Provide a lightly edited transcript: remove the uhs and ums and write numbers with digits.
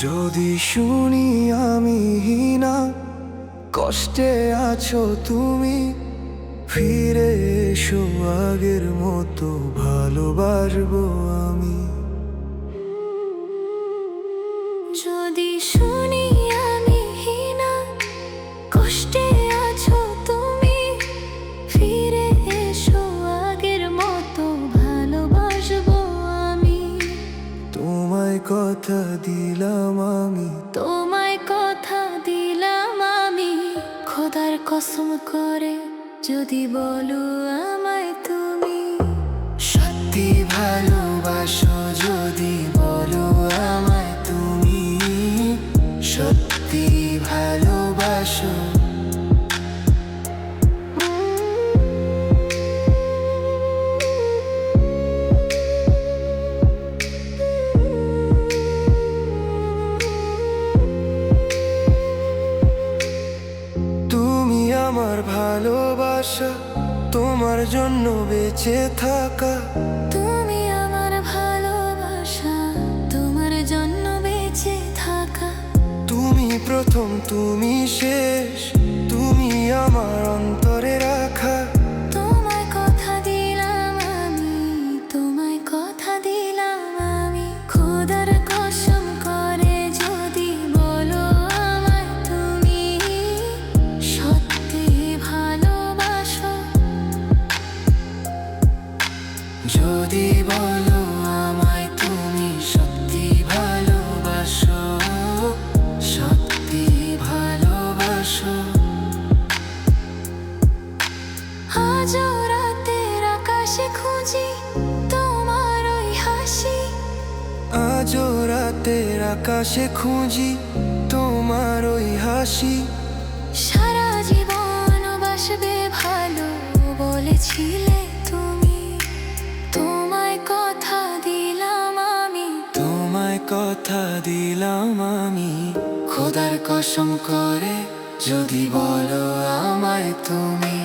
যদি শুনি আমি হীনা, কষ্টে আছো তুমি, ফিরে এসো আগের মতো ভালোবাসবো আমি। যদি শুনি আমি হীনা, কষ্টে আছো তুমি, ফিরে এসো আগের মতো ভালোবাসবো আমি। তোমায় কথা দিলাম আমি, তোমায় কথা দিলাম আমি, খোদার কসম করে যদি বলো আমায় তুমি। সত্যি ভালোবাসো যদি বলো আমায় তুমি, সত্যি ভালোবাসো। তুমি আমার ভালোবাসা, তোমার জন্য বেঁচে থাকা। তুমি আমার ভালোবাসা, তোমার জন্য বেঁচে থাকা। তুমি প্রথম তুমি শেষ, তুমি আমার অন্তরে রাখা। তোমায় কথা দিলাম আমি, তোমায় কথা দিলাম আমি, খোদার কসম করে যদি বলো আমায় তুমি, সত্যি ভালোবাসো। যদি বলো আমায় তুমি, সত্যি ভালোবাসো, সত্যি ভালোবাসো। আজও রাতের আকাশে খুঁজি তোমার ওই হাসি, আজও রাতের আকাশে খুঁজি তোমার ওই হাসি। সারা জীবন বাসবে ভালো বলেছিলে তুমি, তোমায় কথা দিলাম আমি। তোমায় কথা দিলাম আমি, খোদার কসম করে যদি বলো আমায় তুমি।